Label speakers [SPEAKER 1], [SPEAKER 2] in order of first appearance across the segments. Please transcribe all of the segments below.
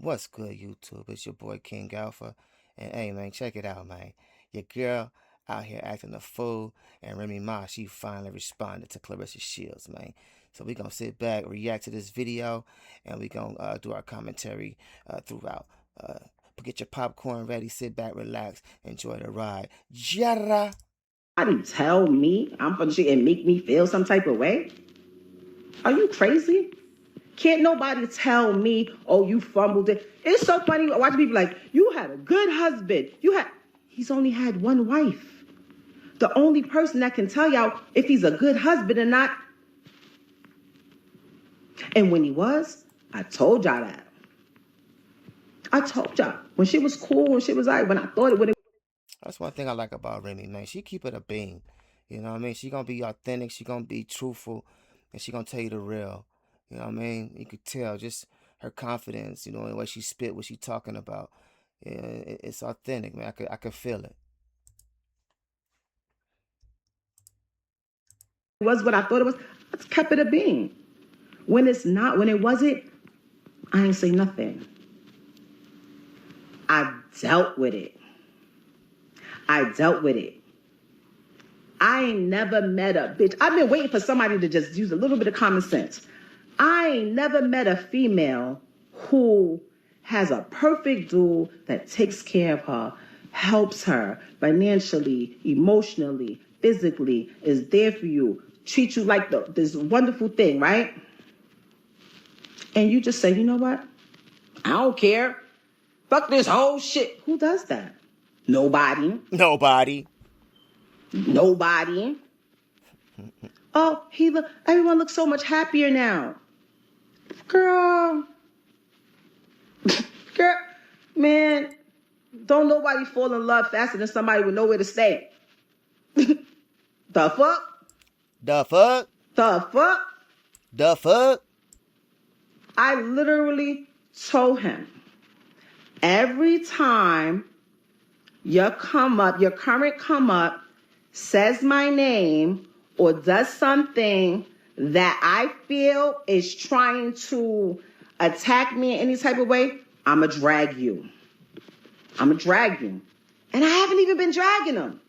[SPEAKER 1] What's good, YouTube? It's your boy King Alpha. And hey, man, check it out, man. Your girl out here acting a fool. And Remy Ma, she finally responded to Claressa Shields, man. So we going to sit back, react to this video, and we going to do our commentary throughout. Get your popcorn ready, sit back, relax, enjoy the ride. Jara!
[SPEAKER 2] Somebody tell me I'm from shit and make me feel some type of way? Are you crazy? Can't nobody tell me, oh, you fumbled it. It's so funny watching people like, you had a good husband. He's only had one wife. The only person that can tell y'all if he's a good husband or not. And when he was, I told y'all that. I told y'all. When shit was cool, when shit was all right, when I thought it would.
[SPEAKER 1] That's one thing I like about Remy, man. She keep it a bean. You know what I mean? She gonna be authentic. She gonna be truthful. And she gonna tell you the real. You know what I mean? You could tell just her confidence, you know, the way she spit, what she talking about. Yeah, it's authentic, man. I could feel it.
[SPEAKER 2] It was what I thought it was. I just kept it a bean. When it's not, when it wasn't, I ain't say nothing. I dealt with it. I ain't never met a bitch. I've been waiting for somebody to just use a little bit of common sense. I ain't never met a female who has a perfect dude that takes care of her, helps her financially, emotionally, physically, is there for you, treats you like this wonderful thing, right? And you just say, you know what? I don't care. Fuck this whole shit. Who does that? Nobody. Oh, everyone looks so much happier now. Girl, man, don't nobody fall in love faster than somebody with nowhere to stay. The fuck? I literally told him, every time your current come up says my name or does something that I feel is trying to attack me in any type of way, I'ma drag you. And I haven't even been dragging them.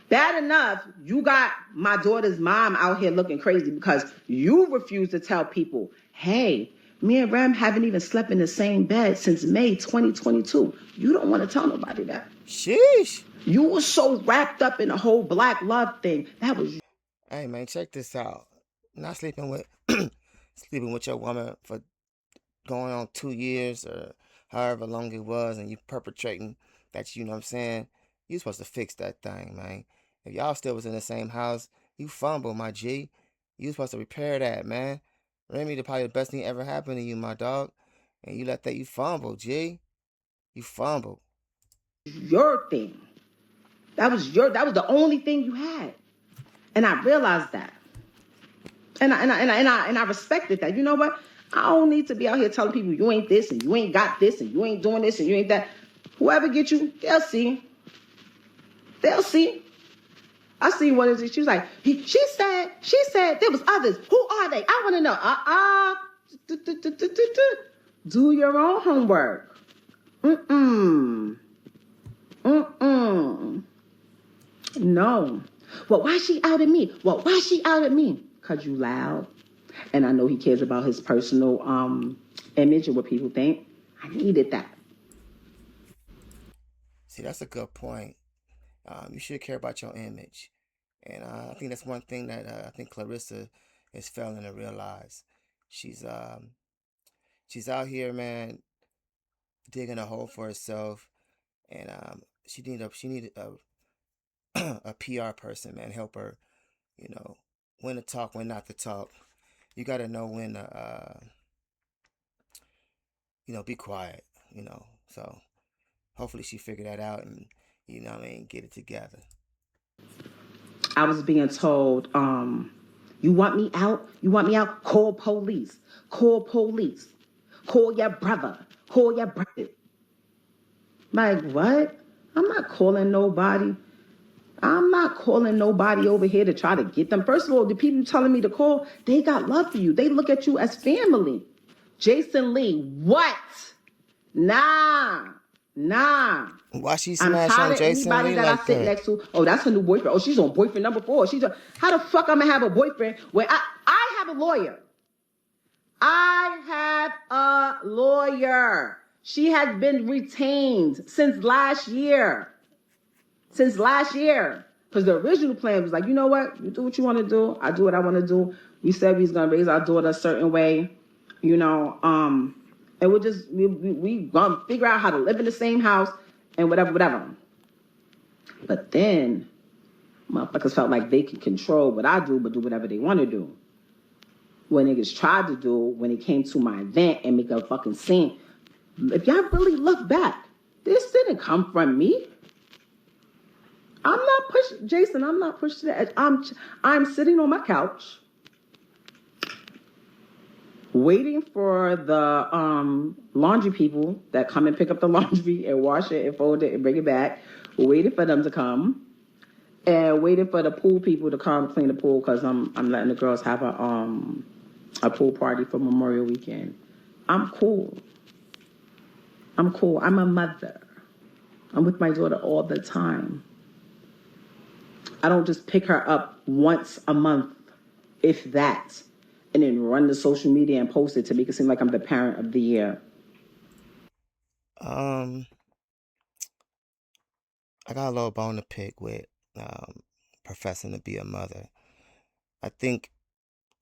[SPEAKER 2] Bad enough, you got my daughter's mom out here looking crazy because you refuse to tell people, hey, me and Rem haven't even slept in the same bed since May 2022. You don't want to tell nobody that.
[SPEAKER 1] Sheesh.
[SPEAKER 2] You were so wrapped up in the whole black love thing. That was...
[SPEAKER 1] Hey, man, check this out. Not sleeping with your woman for going on 2 years or however long it was, and you perpetrating that, you know what I'm saying? You supposed to fix that thing, man. If y'all still was in the same house, you fumble, my G. You supposed to repair that, man. Remy, probably the best thing ever happened to you, my dog. And you let that, you fumble, G. You fumbled.
[SPEAKER 2] Your thing. That was the only thing you had. And I realized that. And I respected that. You know what? I don't need to be out here telling people you ain't this and you ain't got this and you ain't doing this and you ain't that. Whoever get you, they'll see. I seen one of these. She was like, she said there was others. Who are they? I want to know. Do your own homework. No. Well, why she out at me? Because you loud. And I know he cares about his personal image and what people think. I needed that.
[SPEAKER 1] See, that's a good point. You should care about your image. And I think that's one thing that I think Claressa is failing to realize. She's out here, man, digging a hole for herself. And she needed a PR person, man, help her, you know, when to talk, when not to talk. You got to know when to, be quiet, So hopefully she figured that out and, get it together.
[SPEAKER 2] I was being told, you want me out? Call police. Call your brother. Like, what? I'm not calling nobody. Over here to try to get them. First of all, the people telling me to call, they got love for you. They look at you as family. Jason Lee, what? Nah.
[SPEAKER 1] Why she
[SPEAKER 2] I'm
[SPEAKER 1] smash
[SPEAKER 2] tired
[SPEAKER 1] on
[SPEAKER 2] of
[SPEAKER 1] Jason
[SPEAKER 2] anybody
[SPEAKER 1] Lee
[SPEAKER 2] that I
[SPEAKER 1] like
[SPEAKER 2] sit
[SPEAKER 1] that?
[SPEAKER 2] next to. Oh, that's her new boyfriend. Oh, she's on boyfriend number 4. How the fuck I'm gonna have a boyfriend where I have a lawyer? I have a lawyer. She has been retained since last year. Because the original plan was like, you know what? You do what you want to do. I do what I want to do. We said we was gonna raise our daughter a certain way, you know. And we gonna figure out how to live in the same house and whatever. But then motherfuckers felt like they can control what I do, but do whatever they want to do. When niggas tried to do, when it came to my event and make a fucking scene, if y'all really look back, this didn't come from me. I'm not pushing, Jason. I'm not pushing the edge. I'm sitting on my couch, waiting for the laundry people that come and pick up the laundry and wash it and fold it and bring it back. Waiting for them to come, and waiting for the pool people to come clean the pool because I'm letting the girls have a pool party for Memorial Weekend. I'm cool. I'm a mother. I'm with my daughter all the time. I don't just pick her up once a month, if that, and then run to social media and post it to make it seem like I'm the parent of the year.
[SPEAKER 1] I got a little bone to pick with professing to be a mother. I think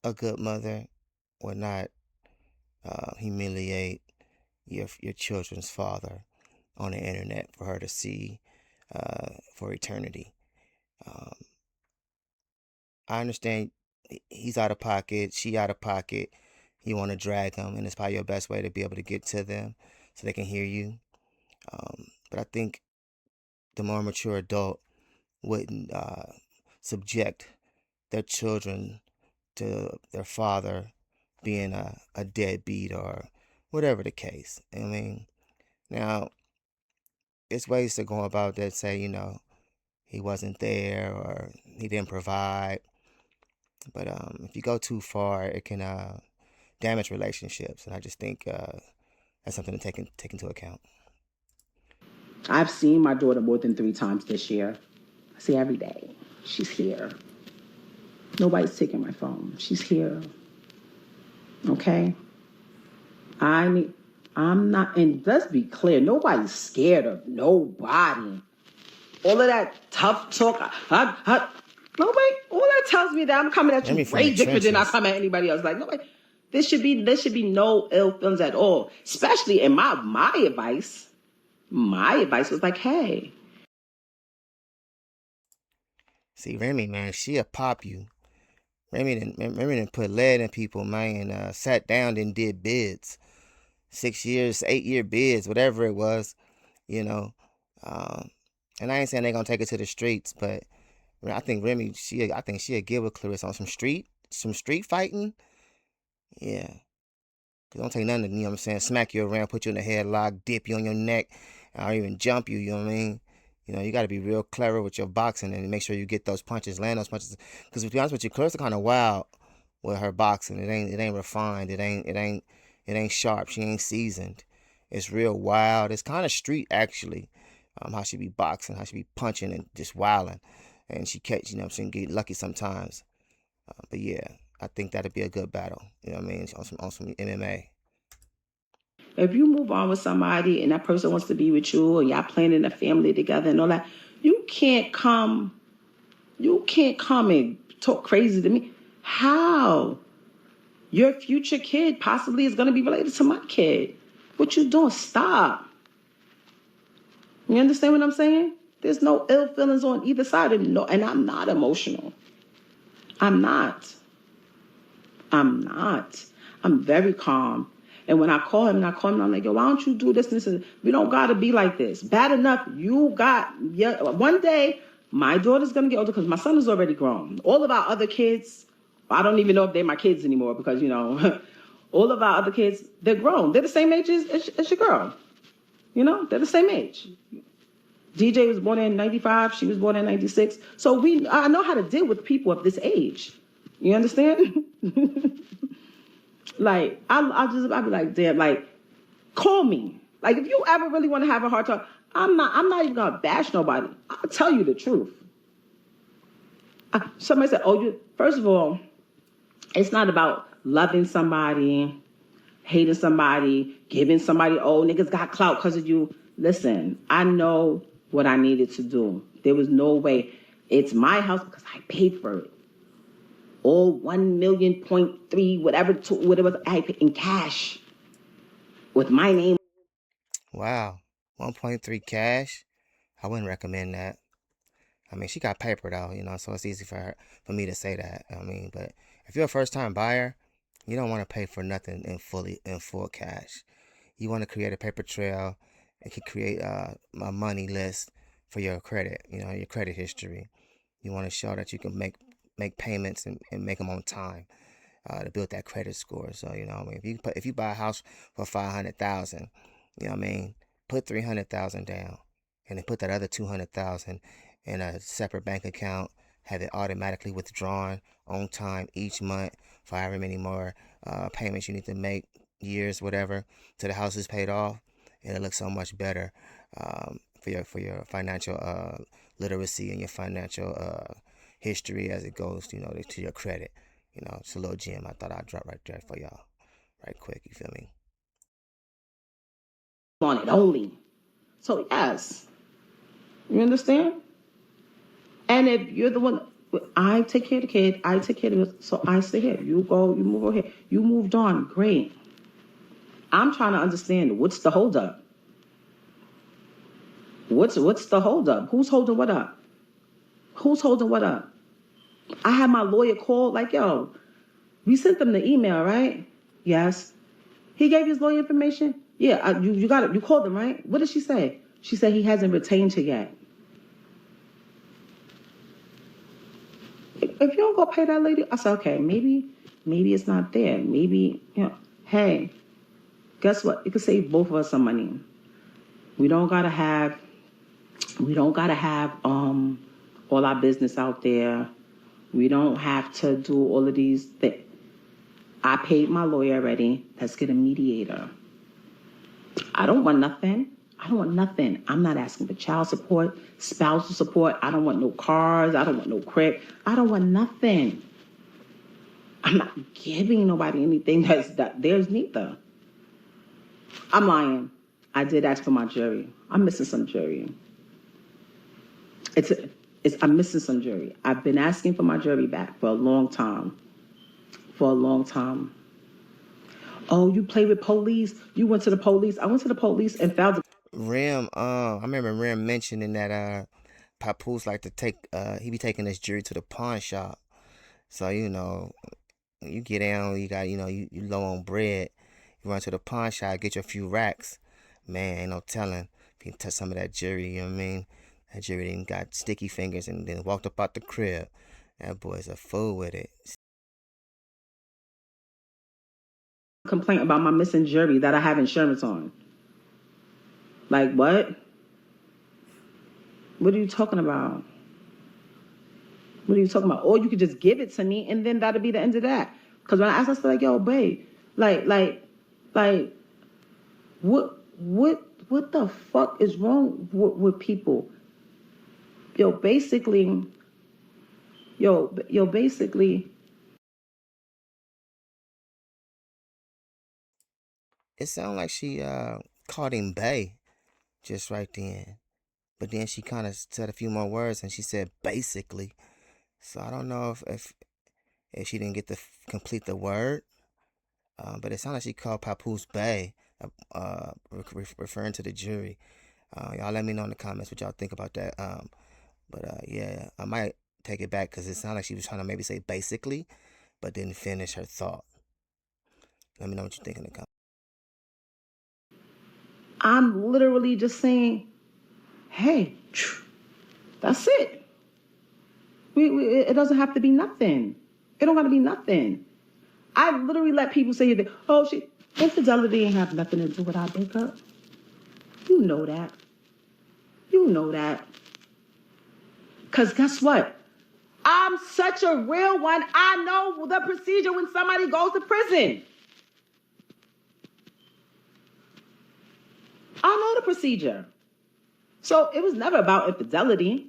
[SPEAKER 1] a good mother would not humiliate your children's father on the internet for her to see for eternity. I understand he's out of pocket, she out of pocket. You want to drag them, and it's probably your best way to be able to get to them so they can hear you. But I think the more mature adult wouldn't subject their children to their father being a deadbeat or whatever the case. I mean, now, it's ways to go about that, say, he wasn't there or he didn't provide. But if you go too far, it can damage relationships. And I just think that's something to take into account.
[SPEAKER 2] I've seen my daughter more than 3 times this year. I see her every day. She's here. Nobody's taking my phone. She's here. Okay? I'm not, and let's be clear, nobody's scared of nobody. All of that tough talk, nobody, all that tells me that I'm coming at you way different than I come at anybody else. Like, nobody, there should be no ill feelings at all. Especially in my advice. My advice was like, hey.
[SPEAKER 1] See, Remy, man, she'll pop you. Remy didn't put lead in people, man, and sat down and did bids. 6 years, 8-year bids, whatever it was, you know. And I ain't saying they're gonna take it to the streets, but I think Remy, I think she'll get with Claressa on some street fighting. Yeah. Cause don't take nothing to, what I'm saying, smack you around, put you in a headlock, dip you on your neck, or even jump you, you know what I mean? You got to be real clever with your boxing and make sure you get those punches, land those punches. Because to be honest with you, Claressa kind of wild with her boxing. It ain't refined. It ain't sharp. She ain't seasoned. It's real wild. It's kind of street actually. How she be boxing, how she be punching and just wilding, and she catch, what I'm saying, get lucky sometimes. But yeah, I think that'd be a good battle. You know what I mean? On some MMA.
[SPEAKER 2] If you move on with somebody and that person wants to be with you and y'all planning a family together and all that, you can't come and talk crazy to me. How? Your future kid possibly is going to be related to my kid. What you doing? Stop. You understand what I'm saying? There's no ill feelings on either side. And I'm not emotional. I'm not. I'm very calm. And when I call him, I'm like, yo, why don't you do this and this? We don't got to be like this. Bad enough, one day, my daughter's going to get older because my son is already grown. All of our other kids, I don't even know if they're my kids anymore because, all of our other kids, they're grown. They're the same age as your girl. They're the same age. DJ was born in 95. She was born in 96. So I know how to deal with people of this age. You understand? Like, I'll be like, damn, like, call me. Like, if you ever really want to have a hard talk, I'm not even gonna bash nobody. I'll tell you the truth. Somebody said, "Oh, first of all, it's not about loving somebody, hating somebody, giving somebody, oh, niggas got clout because of you." Listen, I know what I needed to do. There was no way. It's my house because I paid for it. All 1 million point three, whatever it was, I paid in cash with my name.
[SPEAKER 1] Wow, 1.3 cash. I wouldn't recommend that. I mean, she got paper though, so it's easy for me to say that. I mean, but if you're a first time buyer, you don't want to pay for nothing in full cash. You want to create a paper trail and can create a money list for your credit, your credit history. You want to show that you can make payments and make them on time to build that credit score. So I mean, if you buy a house for 500,000, I mean, put 300,000 down, and then put that other 200,000 in a separate bank account. Have it automatically withdrawn on time each month for however many more payments you need to make, years, whatever, till the house is paid off. It'll look so much better for your financial literacy and your financial history as it goes, to your credit. It's a little gem I thought I'd drop right there for y'all, right quick. You feel me?
[SPEAKER 2] On it only. So yes, you understand? And if you're the one, I take care of the kid, I take care of it, so I stay here. You go, you move over here. You moved on, great. I'm trying to understand, what's the holdup? What's the holdup? Who's holding what up? Who's holding what up? I had my lawyer call, like, yo, we sent them the email, right? Yes. He gave his lawyer information? Yeah, you got it. You called him, right? What did she say? She said he hasn't retained her yet. If you don't go pay that lady, I said, okay, maybe it's not there. Maybe, hey, guess what? It could save both of us some money. We don't gotta have all our business out there. We don't have to do all of these things. I paid my lawyer already. Let's get a mediator. I don't want nothing. I'm not asking for child support, spousal support. I don't want no cars. I don't want no crib. I don't want nothing. I'm not giving nobody anything that there's neither. I'm lying. I did ask for my jury. I'm missing some jury. I'm missing some jury. I've been asking for my jury back for a long time. Oh, you play with police? You went to the police? I went to the police and filed.
[SPEAKER 1] I remember Rem mentioning that Papoose like to he be taking his jewelry to the pawn shop. So you get down, you got you low on bread, you run to the pawn shop, get you a few racks. Man, ain't no telling if you can touch some of that jewelry. You know what I mean? That jewelry done got sticky fingers and then walked up out the crib. That boy's a fool with it.
[SPEAKER 2] Complaint about my missing jury that I have insurance on. Like, what? What are you talking about? Or you could just give it to me and then that'll be the end of that. Because when I asked, I said, like, yo, babe, like, what the fuck is wrong with people? Basically,
[SPEAKER 1] It sounded like she called him Bay just right then. But then she kind of said a few more words and she said basically. So I don't know if she didn't get to complete the word. But it sounded like she called Papoose Bay, referring to the jury. Y'all let me know in the comments what y'all think about that. But yeah, I might take it back because it sounded like she was trying to maybe say basically, but didn't finish her thought. Let me know what you think in the comments.
[SPEAKER 2] I'm literally just saying, hey, that's it. It doesn't have to be nothing. It don't got to be nothing. I literally let people say that, oh, infidelity ain't have nothing to do with our breakup. You know that. Because guess what? I'm such a real one. I know the procedure when somebody goes to prison. I know the procedure. So it was never about infidelity.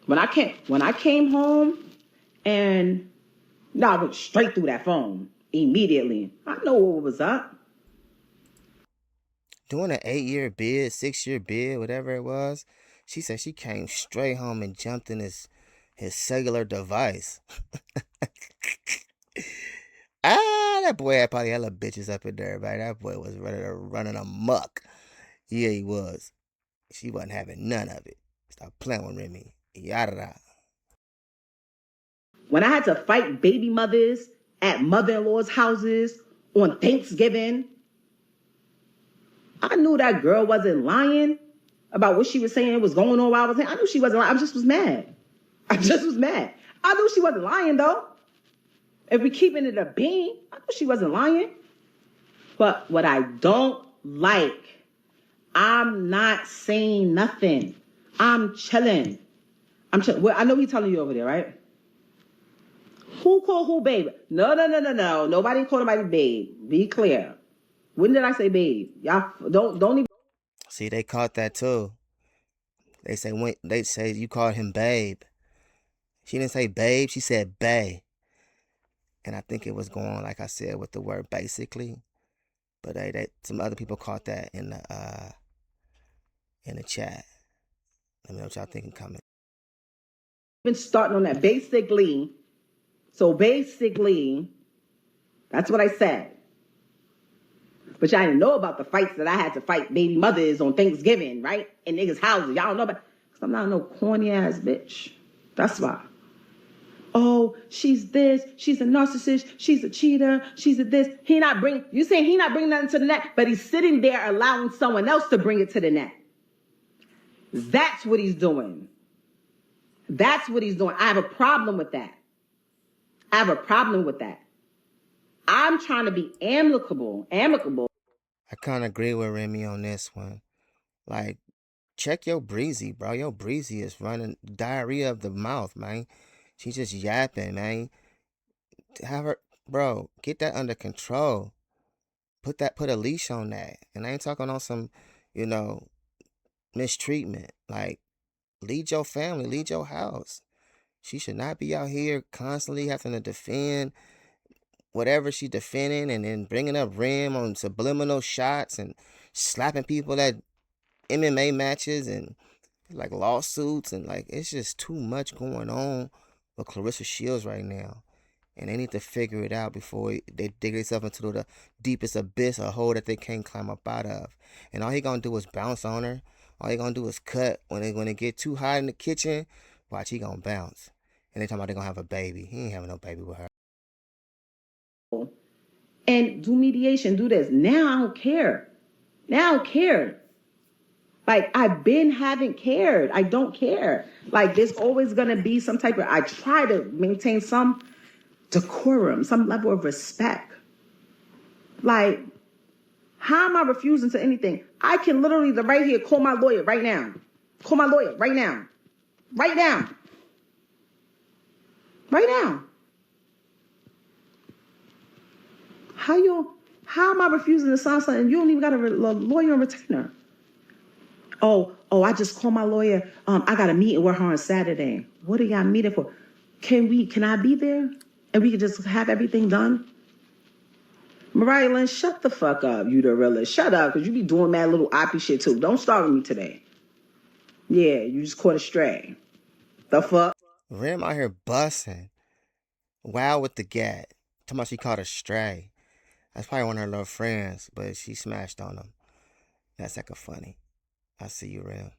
[SPEAKER 2] When I came home and I went straight through that phone immediately. I know what was up.
[SPEAKER 1] Doing an 8-year bid, 6-year bid, whatever it was, she said she came straight home and jumped in his cellular device. That boy had probably hella bitches up in there, man. That boy was running amok. Yeah, he was. She wasn't having none of it. Stop playing with Remy. Yada.
[SPEAKER 2] When I had to fight baby mothers at mother-in-law's houses on Thanksgiving, I knew that girl wasn't lying about what she was saying was going on while I was saying. I knew she wasn't lying. I just was mad. I knew she wasn't lying, though. If we keeping it a bean, I knew she wasn't lying. But what I don't like, I'm not saying nothing. I'm chilling. Well, I know he's telling you over there, right? Who called who babe? No. Nobody called nobody babe. Be clear. When did I say babe? Y'all don't even.
[SPEAKER 1] See, they caught that too. They say you called him babe. She didn't say babe, she said bae. And I think it was going, like I said, with the word basically. But some other people caught that in the chat. Let me know what y'all think in comment.
[SPEAKER 2] Been starting on that basically. So basically, that's what I said. But y'all didn't know about the fights that I had to fight baby mothers on Thanksgiving, right? In niggas' houses. Y'all don't know about, because I'm not no corny ass bitch. That's why. Oh, she's this, she's a narcissist, she's a cheater, she's a this. You saying he not bringing nothing to the net, but he's sitting there allowing someone else to bring it to the net. That's what he's doing. That's what he's doing. I have a problem with that. I'm trying to be amicable.
[SPEAKER 1] I kind of agree with Remy on this one. Like, check your breezy, bro. Your breezy is running diarrhea of the mouth, man. She's just yapping, man. Have her, bro, get that under control. Put a leash on that. And I ain't talking on some, mistreatment. Like, lead your family, lead your house. She should not be out here constantly having to defend whatever she's defending and then bringing up Rim on subliminal shots and slapping people at MMA matches and like lawsuits and like it's just too much going on with Claressa Shields right now. And they need to figure it out before they dig themselves into the deepest abyss, a hole that they can't climb up out of. And all he gonna do is bounce on her. All he gonna do is cut. When they get too hot in the kitchen, watch, he gonna bounce. And they talking about they gonna have a baby. He ain't having no baby with her.
[SPEAKER 2] And do mediation, do this. Now I don't care. Like, I've been haven't cared. I don't care. Like, there's always gonna be some type of, I try to maintain some decorum, some level of respect. Like, how am I refusing to anything? I can literally, right here, call my lawyer right now. Right now. How am I refusing to sign something? You don't even got a lawyer on retainer. Oh, I just called my lawyer. I got a meeting with her on Saturday. What are y'all meeting for? Can I be there? And we can just have everything done? Mariah Lynn, shut the fuck up, you the realist. Shut up, because you be doing mad little oppie shit too. Don't start with me today. Yeah, you just caught a stray. The fuck?
[SPEAKER 1] Rim out here busting. Wow with the gat. Talking about she caught a stray. That's probably one of her little friends, but she smashed on him. That's like a funny. I see you, Rim.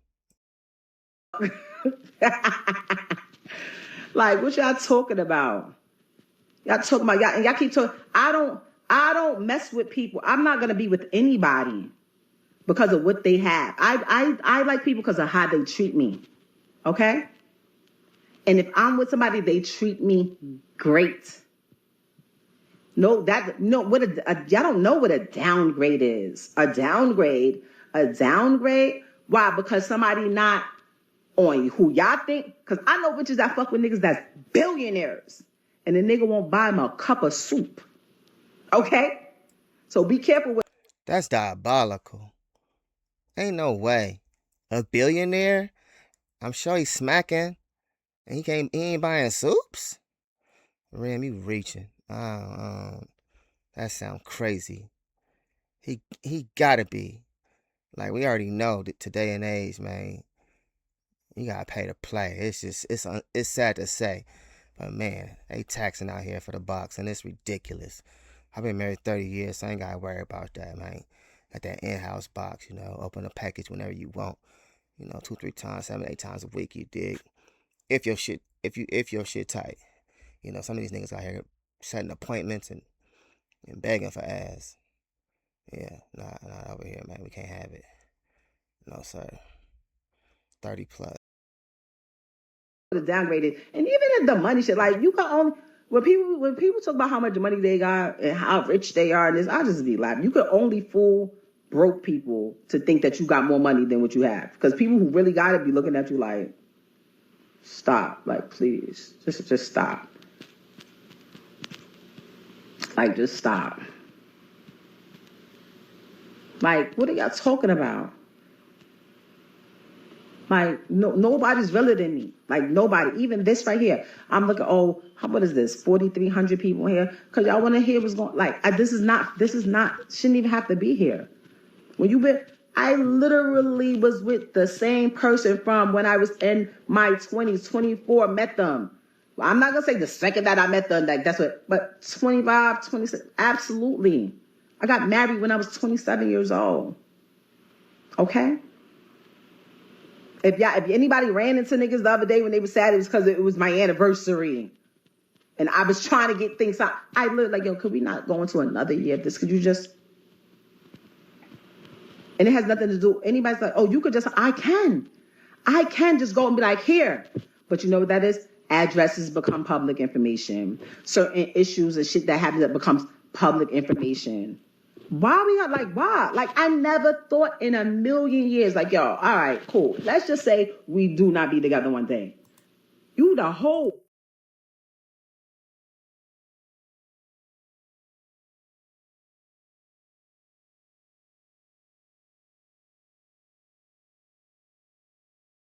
[SPEAKER 2] Like, what y'all talking about? Y'all keep talking. I don't mess with people. I'm not gonna be with anybody because of what they have. I like people because of how they treat me. Okay? And if I'm with somebody, they treat me great. Y'all don't know what a downgrade is. A downgrade. Why? Because somebody not on who y'all think. Because I know bitches that fuck with niggas that's billionaires. And the nigga won't buy him a cup of soup. Okay? So be careful with.
[SPEAKER 1] That's diabolical. Ain't no way. A billionaire? I'm sure he's smacking. And he ain't buying soups? Ram, you reaching. That sound crazy. He gotta be. Like, we already know that today and age, man, you gotta pay to play. It's just, it's sad to say. But man, they taxing out here for the box, and it's ridiculous. I've been married 30 years, so I ain't gotta worry about that, man. Got that in-house box, open a package whenever you want. 2, 3 times, 7, 8 times a week, you dig. If your shit tight. Some of these niggas out here setting appointments and begging for ass. Yeah, not over here, man. We can't have it. No, sir. 30 plus.
[SPEAKER 2] Downgraded, and even if the money shit, like you can only when people talk about how much money they got and how rich they are, and this, I just be laughing. You could only fool broke people to think that you got more money than what you have, because people who really got it be looking at you like, stop, like please, just stop, like just stop. Like, what are y'all talking about? Like, nobody's realer than me. Like, nobody. Even this right here. I'm looking, what is this? 4,300 people here. Because y'all want to hear what's going, like, this is not, shouldn't even have to be here. I literally was with the same person from when I was in my 20s, 24, met them. I'm not going to say the second that I met them, like, that's what, but 25, 26, absolutely. I got married when I was 27 years old. Okay? If anybody ran into niggas the other day when they were sad, it was because it was my anniversary. And I was trying to get things out. I looked like, yo, could we not go into another year of this? Could you just... And it has nothing to do... Anybody's like, you could just... I can just go and be like, here. But you know what that is? Addresses become public information. Certain issues and shit that happens that becomes public information. Why? Like, I never thought in a million years, like, yo, all right, cool. Let's just say we do not be together one day. You the whole